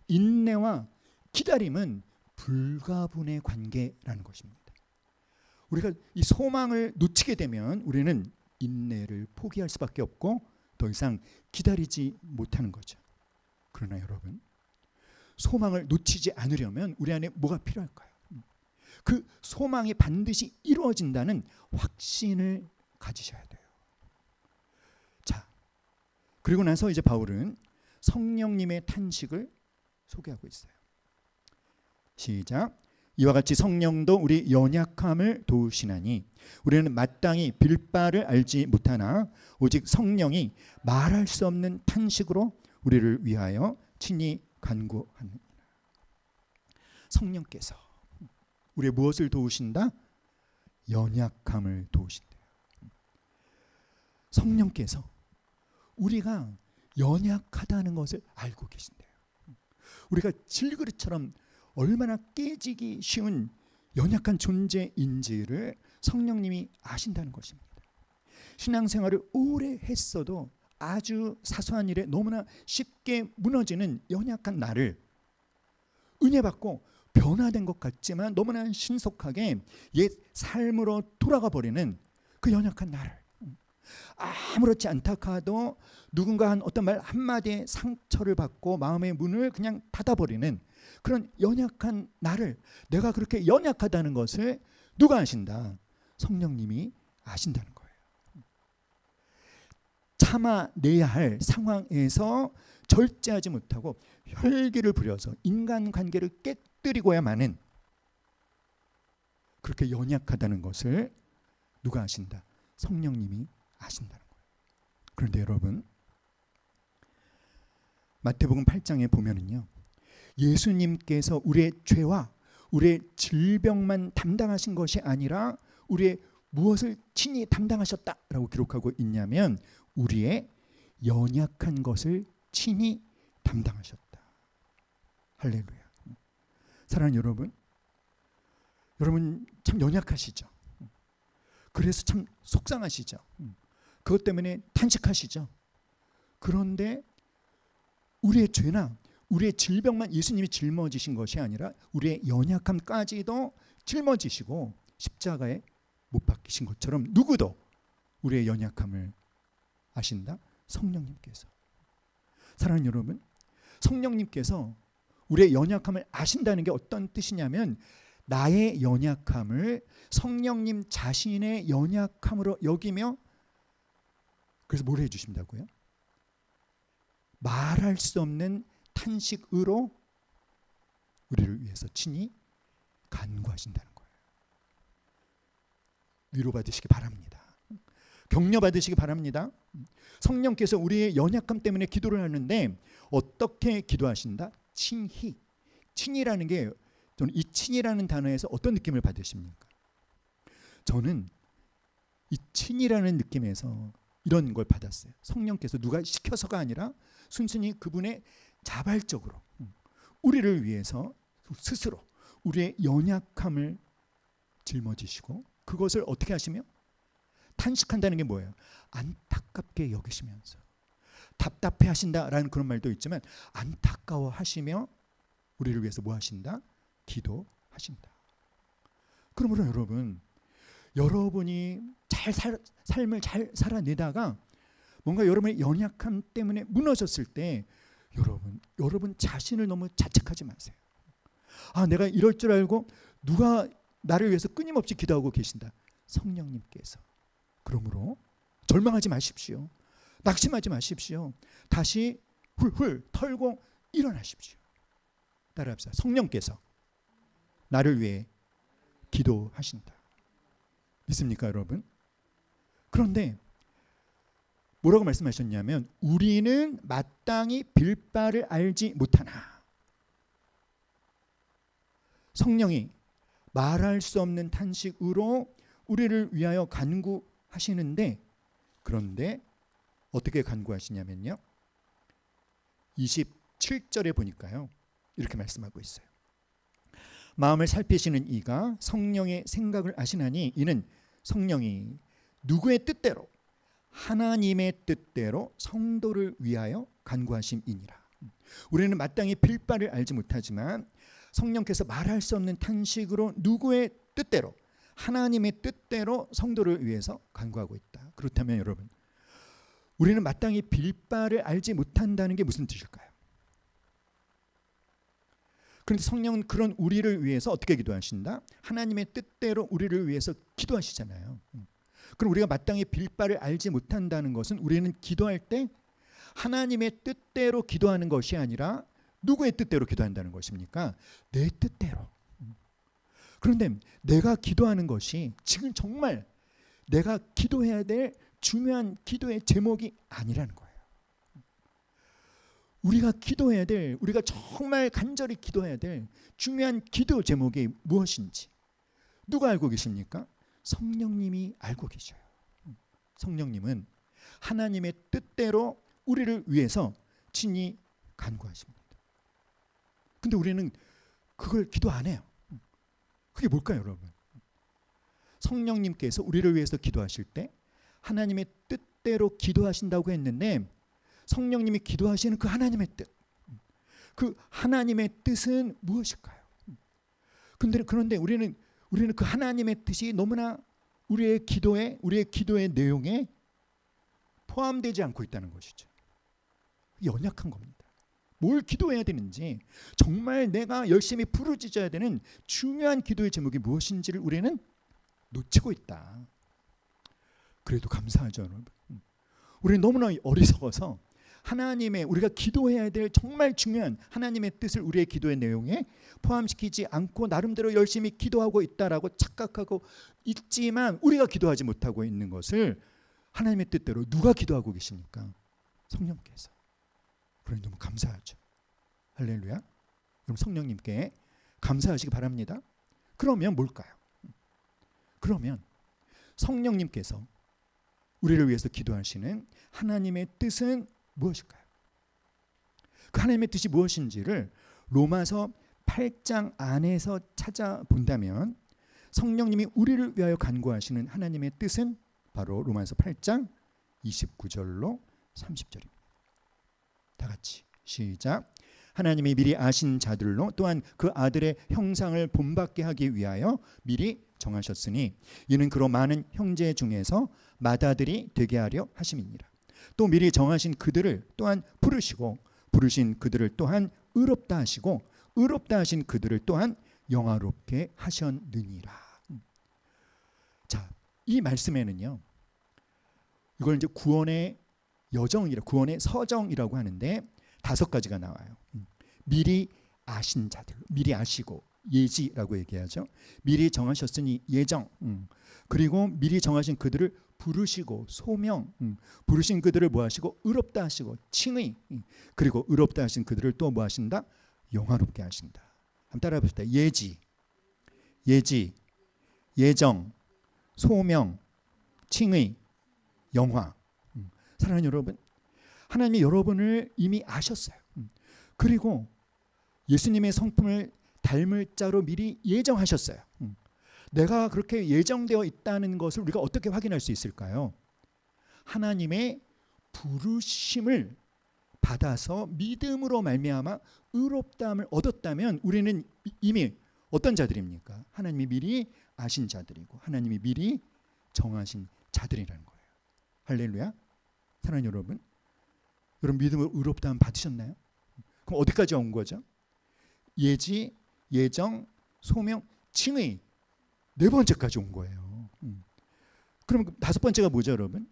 인내와 기다림은 불가분의 관계라는 것입니다. 우리가 이 소망을 놓치게 되면 우리는 인내를 포기할 수밖에 없고 더 이상 기다리지 못하는 거죠. 그러나 여러분, 소망을 놓치지 않으려면 우리 안에 뭐가 필요할까요? 그 소망이 반드시 이루어진다는 확신을 가지셔야 돼요. 자, 그리고 나서 이제 바울은 성령님의 탄식을 소개하고 있어요. 시작. 이와 같이 성령도 우리 연약함을 도우시나니 우리는 마땅히 빌 바를 알지 못하나 오직 성령이 말할 수 없는 탄식으로 우리를 위하여 친히 간구하느니라. 성령께서 우리의 무엇을 도우신다? 연약함을 도우신대요. 성령께서 우리가 연약하다는 것을 알고 계신대요. 우리가 질그릇처럼 얼마나 깨지기 쉬운 연약한 존재인지를 성령님이 아신다는 것입니다. 신앙생활을 오래 했어도 아주 사소한 일에 너무나 쉽게 무너지는 연약한 나를 은혜 받고 변화된 것 같지만 너무나 신속하게 옛 삶으로 돌아가 버리는 그 연약한 나를, 아무렇지 않다 하도 누군가 한 어떤 말 한마디에 상처를 받고 마음의 문을 그냥 닫아버리는 그런 연약한 나를, 내가 그렇게 연약하다는 것을 누가 아신다? 성령님이 아신다는 거예요. 참아내야 할 상황에서 절제하지 못하고 혈기를 부려서 인간관계를 깨뜨리고야만은 그렇게 연약하다는 것을 누가 아신다? 성령님이 아신다는 거예요. 그런데 여러분, 마태복음 8장에 보면은요, 예수님께서 우리의 죄와 우리의 질병만 담당하신 것이 아니라 우리의 무엇을 친히 담당하셨다라고 기록하고 있냐면 우리의 연약한 것을 친히 담당하셨다. 할렐루야. 사랑하는 여러분, 여러분 참 연약하시죠. 그래서 참 속상하시죠. 그것 때문에 탄식하시죠. 그런데 우리의 죄나 우리의 질병만 예수님이 짊어지신 것이 아니라 우리의 연약함까지도 짊어지시고 십자가에 못 박히신 것처럼 누구도 우리의 연약함을 아신다? 성령님께서. 사랑하는 여러분, 성령님께서 우리의 연약함을 아신다는 게 어떤 뜻이냐면 나의 연약함을 성령님 자신의 연약함으로 여기며 그래서 뭘 해주신다고요? 말할 수 없는 탄식으로 우리를 위해서 친히 간구하신다는 거예요. 위로받으시기 바랍니다. 격려받으시기 바랍니다. 성령께서 우리의 연약함 때문에 기도를 하는데 어떻게 기도하신다? 친히. 친이라는 게 저는 이 친이라는 단어에서 어떤 느낌을 받으십니까? 저는 이 친이라는 느낌에서 이런 걸 받았어요. 성령께서 누가 시켜서가 아니라 순순히 그분의 자발적으로 우리를 위해서 스스로 우리의 연약함을 짊어지시고 그것을 어떻게 하시며 탄식한다는 게 뭐예요? 안타깝게 여기시면서 답답해 하신다라는 그런 말도 있지만 안타까워 하시며 우리를 위해서 뭐 하신다? 기도하신다. 그러므로 여러분이 삶을 잘 살아내다가 뭔가 여러분의 연약함 때문에 무너졌을 때 여러분 자신을 너무 자책하지 마세요. 아, 내가 이럴 줄 알고 누가 나를 위해서 끊임없이 기도하고 계신다. 성령님께서. 그러므로 절망하지 마십시오. 낙심하지 마십시오. 다시 훌훌 털고 일어나십시오. 따라합시다. 성령께서 나를 위해 기도하신다. 믿습니까, 여러분? 그런데 뭐라고 말씀하셨냐면 우리는 마땅히 빌 바를 알지 못하나. 성령이 말할 수 없는 탄식으로 우리를 위하여 간구하시는데 그런데 어떻게 간구하시냐면요. 27절에 보니까요. 이렇게 말씀하고 있어요. 마음을 살피시는 이가 성령의 생각을 아시나니 이는 성령이 누구의 뜻대로 하나님의 뜻대로 성도를 위하여 간구하심이니라. 우리는 마땅히 빌 바를 알지 못하지만 성령께서 말할 수 없는 탄식으로 누구의 뜻대로 하나님의 뜻대로 성도를 위해서 간구하고 있다. 그렇다면 여러분 우리는 마땅히 빌 바를 알지 못한다는 게 무슨 뜻일까요? 그런데 성령은 그런 우리를 위해서 어떻게 기도하신다? 하나님의 뜻대로 우리를 위해서 기도하시잖아요. 그럼 우리가 마땅히 빌 바를 알지 못한다는 것은 우리는 기도할 때 하나님의 뜻대로 기도하는 것이 아니라 누구의 뜻대로 기도한다는 것입니까? 내 뜻대로. 그런데 내가 기도하는 것이 지금 정말 내가 기도해야 될 중요한 기도의 제목이 아니라는 거예요. 우리가 기도해야 될, 우리가 정말 간절히 기도해야 될 중요한 기도 제목이 무엇인지 누가 알고 계십니까? 성령님이 알고 계셔요. 성령님은 하나님의 뜻대로 우리를 위해서 친히 간구하십니다. 근데 우리는 그걸 기도 안 해요. 그게 뭘까요, 여러분? 성령님께서 우리를 위해서 기도하실 때 하나님의 뜻대로 기도하신다고 했는데 성령님이 기도하시는 그 하나님의 뜻, 그 하나님의 뜻은 무엇일까요? 그런데 우리는 그 하나님의 뜻이 너무나 우리의 기도의 내용에 포함되지 않고 있다는 것이죠. 연약한 겁니다. 뭘 기도해야 되는지 정말 내가 열심히 부르짖어야 되는 중요한 기도의 제목이 무엇인지를 우리는 놓치고 있다. 그래도 감사하죠, 여러분. 우리는 너무나 어리석어서 우리가 기도해야 될 정말 중요한 하나님의 뜻을 우리의 기도의 내용에 포함시키지 않고 나름대로 열심히 기도하고 있다라고 착각하고 있지만 우리가 기도하지 못하고 있는 것을 하나님의 뜻대로 누가 기도하고 계십니까? 성령께서. 그러니 너무 감사하죠. 할렐루야. 그럼 성령님께 감사하시기 바랍니다. 그러면 뭘까요? 그러면 성령님께서 우리를 위해서 기도하시는 하나님의 뜻은 무엇일까요? 그 하나님의 뜻이 무엇인지를 로마서 8장 안에서 찾아본다면 성령님이 우리를 위하여 간구하시는 하나님의 뜻은 바로 로마서 8장 29절로 30절입니다. 다 같이 시작. 하나님이 미리 아신 자들로 또한 그 아들의 형상을 본받게 하기 위하여 미리 정하셨으니 이는 그로 많은 형제 중에서 맏아들이 되게 하려 하심이니라. 또 미리 정하신 그들을 또한 부르시고 부르신 그들을 또한 의롭다 하시고 의롭다 하신 그들을 또한 영화롭게 하셨느니라. 자, 이 말씀에는요, 이걸 이제 구원의 여정이라, 구원의 서정이라고 하는데 5가지가 나와요. 미리 아신 자들, 미리 아시고 예지라고 얘기하죠. 미리 정하셨으니 예정. 그리고 미리 정하신 그들을 부르시고 소명. 부르신 그들을 뭐 하시고 의롭다 하시고 칭의. 그리고 의롭다 하신 그들을 또 뭐 하신다? 영화롭게 하신다. 한번 따라해 봅시다. 예지, 예지, 예정, 소명, 칭의, 영화. 사랑하는 여러분, 하나님이 여러분을 이미 아셨어요. 그리고 예수님의 성품을 닮을 자로 미리 예정하셨어요. 내가 그렇게 예정되어 있다는 것을 우리가 어떻게 확인할 수 있을까요? 하나님의 부르심을 받아서 믿음으로 말미암아 의롭다함을 얻었다면 우리는 이미 어떤 자들입니까? 하나님이 미리 아신 자들이고 하나님이 미리 정하신 자들이라는 거예요. 할렐루야. 사랑하는 여러분, 여러분 믿음으로 의롭다함 받으셨나요? 그럼 어디까지 온 거죠? 예지, 예정, 소명, 칭의 4번째까지 온 거예요. 그럼 5번째가 뭐죠, 여러분?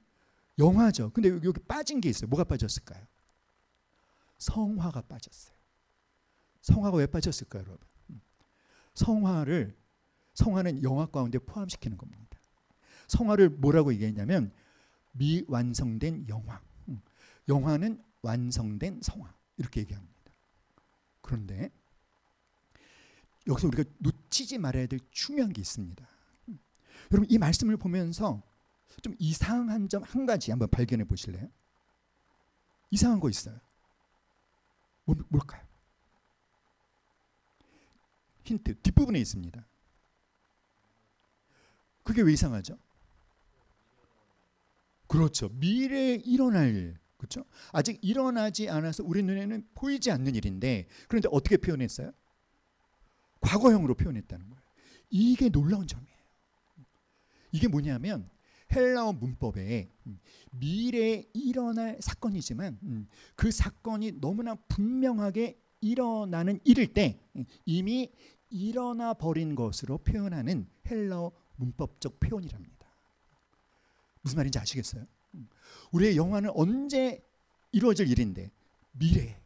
영화죠. 근데 여기 빠진 게 있어요. 뭐가 빠졌을까요? 성화가 빠졌어요. 성화가 왜 빠졌을까요, 여러분? 성화는 영화 가운데 포함시키는 겁니다. 성화를 뭐라고 얘기했냐면 미완성된 영화. 영화는 완성된 성화. 이렇게 얘기합니다. 그런데 여기서 우리가 놓치지 말아야 될 중요한 게 있습니다. 여러분 이 말씀을 보면서 좀 이상한 점 한 가지 한번 발견해 보실래요? 이상한 거 있어요. 뭘까요? 힌트 뒷부분에 있습니다. 그게 왜 이상하죠? 그렇죠. 미래에 일어날 일. 그렇죠? 아직 일어나지 않아서 우리 눈에는 보이지 않는 일인데 그런데 어떻게 표현했어요? 과거형으로 표현했다는 거예요. 이게 놀라운 점이에요. 이게 뭐냐면 헬라어 문법에 미래에 일어날 사건이지만 그 사건이 너무나 분명하게 일어나는 일일 때 이미 일어나 버린 것으로 표현하는 헬라어 문법적 표현이랍니다. 무슨 말인지 아시겠어요? 우리의 영화는 언제 이루어질 일인데 미래에.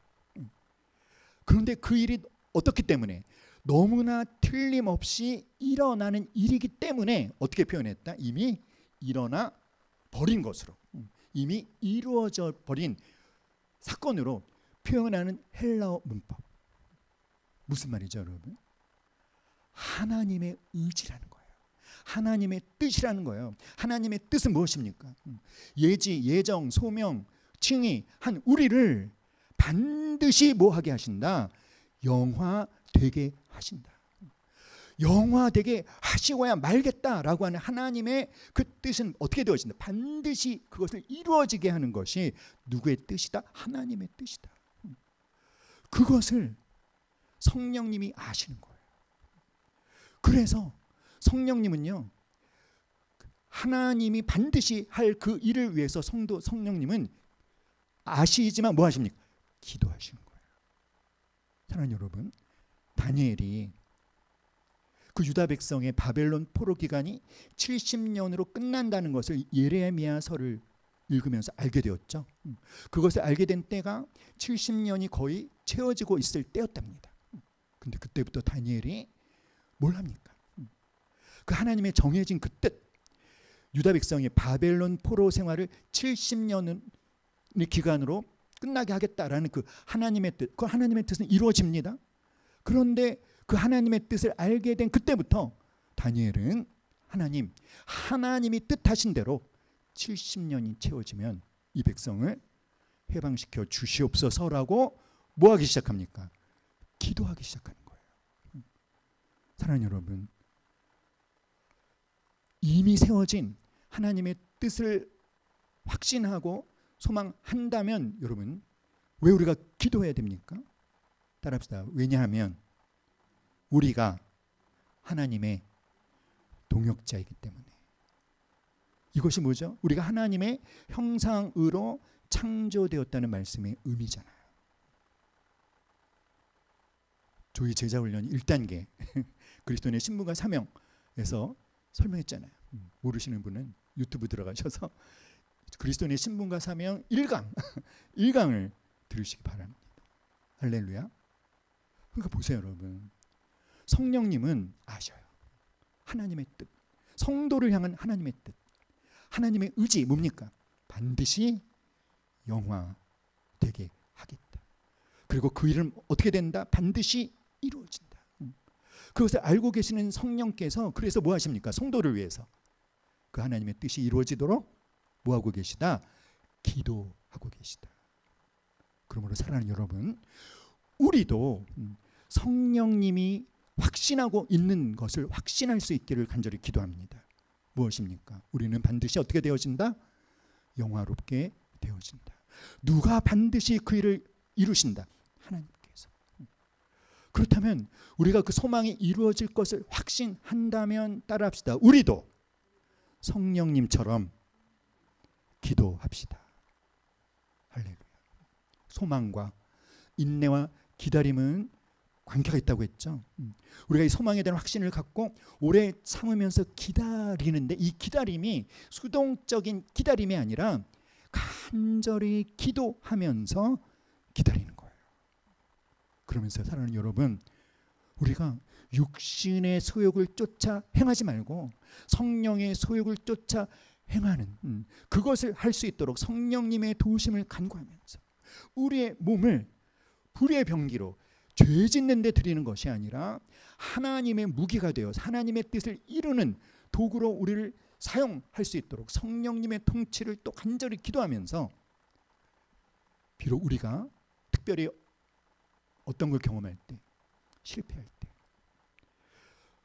그런데 그 일이 어떻기 때문에 너무나 틀림없이 일어나는 일이기 때문에 어떻게 표현했다? 이미 일어나 버린 것으로, 이미 이루어져 버린 사건으로 표현하는 헬라어 문법. 무슨 말이죠, 여러분? 하나님의 의지라는 거예요. 하나님의 뜻이라는 거예요. 하나님의 뜻은 무엇입니까? 예지, 예정, 소명, 칭의 한 우리를 반드시 뭐하게 하신다? 영화되게 하신다. 영화되게 하시고야 말겠다라고 하는 하나님의 그 뜻은 어떻게 되어진다? 반드시 그것을 이루어지게 하는 것이 누구의 뜻이다? 하나님의 뜻이다. 그것을 성령님이 아시는 거예요. 그래서 성령님은요, 하나님이 반드시 할 그 일을 위해서 성령님은 아시지만 뭐 하십니까? 기도하시는 거예요. 사랑하는 여러분, 다니엘이 그 유다 백성의 바벨론 포로 기간이 70년으로 끝난다는 것을 예레미야서를 읽으면서 알게 되었죠. 그것을 알게 된 때가 70년이 거의 채워지고 있을 때였답니다. 근데 그때부터 다니엘이 뭘 합니까? 그 하나님의 정해진 그 뜻, 유다 백성의 바벨론 포로 생활을 70년의 기간으로 끝나게 하겠다라는 그 하나님의 뜻, 그 하나님의 뜻은 이루어집니다. 그런데 그 하나님의 뜻을 알게 된 그때부터 다니엘은 하나님이 뜻하신 대로 70년이 채워지면 이 백성을 해방시켜 주시옵소서라고 뭐 하기 시작합니까? 기도하기 시작하는 거예요. 사랑하는 여러분, 이미 세워진 하나님의 뜻을 확신하고 소망한다면 여러분, 왜 우리가 기도해야 됩니까? 따라합시다. 왜냐하면 우리가 하나님의 동역자이기 때문에. 이것이 뭐죠? 우리가 하나님의 형상으로 창조되었다는 말씀의 의미잖아요. 조이 제자훈련 1단계 그리스도인의 신분과 사명에서 설명했잖아요. 모르시는 분은 유튜브 들어가셔서 그리스도인의 신분과 사명 1강 1강을 들으시기 바랍니다. 할렐루야. 그러니까 보세요 여러분, 성령님은 아셔요. 하나님의 뜻, 성도를 향한 하나님의 뜻, 하나님의 의지 뭡니까? 반드시 영화되게 하겠다. 그리고 그 일은 어떻게 된다? 반드시 이루어진다. 그것을 알고 계시는 성령께서 그래서 뭐 하십니까? 성도를 위해서 그 하나님의 뜻이 이루어지도록 뭐 하고 계시다? 기도하고 계시다. 그러므로 사랑하는 여러분, 우리도 성령님이 확신하고 있는 것을 확신할 수 있기를 간절히 기도합니다. 무엇입니까? 우리는 반드시 어떻게 되어진다? 영화롭게 되어진다. 누가 반드시 그 일을 이루신다? 하나님께서. 그렇다면 우리가 그 소망이 이루어질 것을 확신한다면 따라합시다. 우리도 성령님처럼 기도합시다. 할렐루야. 소망과 인내와 기다림은 관계가 있다고 했죠. 우리가 이 소망에 대한 확신을 갖고 오래 참으면서 기다리는데 이 기다림이 수동적인 기다림이 아니라 간절히 기도하면서 기다리는 거예요. 그러면서 사랑하는 여러분, 우리가 육신의 소욕을 쫓아 행하지 말고 성령의 소욕을 쫓아 행하는 그것을 할 수 있도록 성령님의 도우심을 간구하면서 우리의 몸을 불의 병기로 죄 짓는 데 드리는 것이 아니라 하나님의 무기가 되어 하나님의 뜻을 이루는 도구로 우리를 사용할 수 있도록 성령님의 통치를 또 간절히 기도하면서 비록 우리가 특별히 어떤 걸 경험할 때, 실패할 때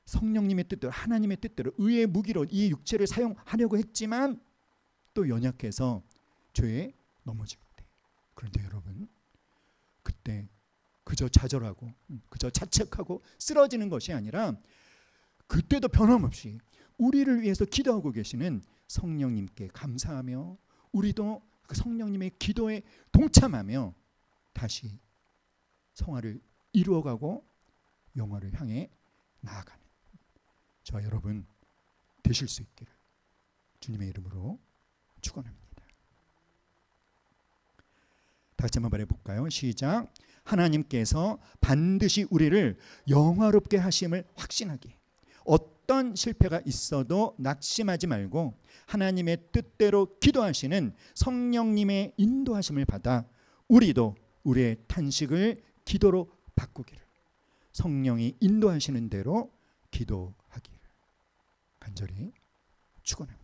성령님의 뜻대로 하나님의 뜻대로 의의 무기로 이 육체를 사용하려고 했지만 또 연약해서 죄에 넘어질 때, 그런데 여러분 그때 그저 좌절하고 그저 자책하고 쓰러지는 것이 아니라 그때도 변함없이 우리를 위해서 기도하고 계시는 성령님께 감사하며 우리도 그 성령님의 기도에 동참하며 다시 성화를 이루어가고 영화를 향해 나아가는 저와 여러분 되실 수 있기를 주님의 이름으로 축원합니다. 다 같이 한번 말해볼까요? 시작. 하나님께서 반드시 우리를 영화롭게 하심을 확신하게, 어떤 실패가 있어도 낙심하지 말고 하나님의 뜻대로 기도하시는 성령님의 인도하심을 받아 우리도 우리의 탄식을 기도로 바꾸기를, 성령이 인도하시는 대로 기도하기를 간절히 축원합니다.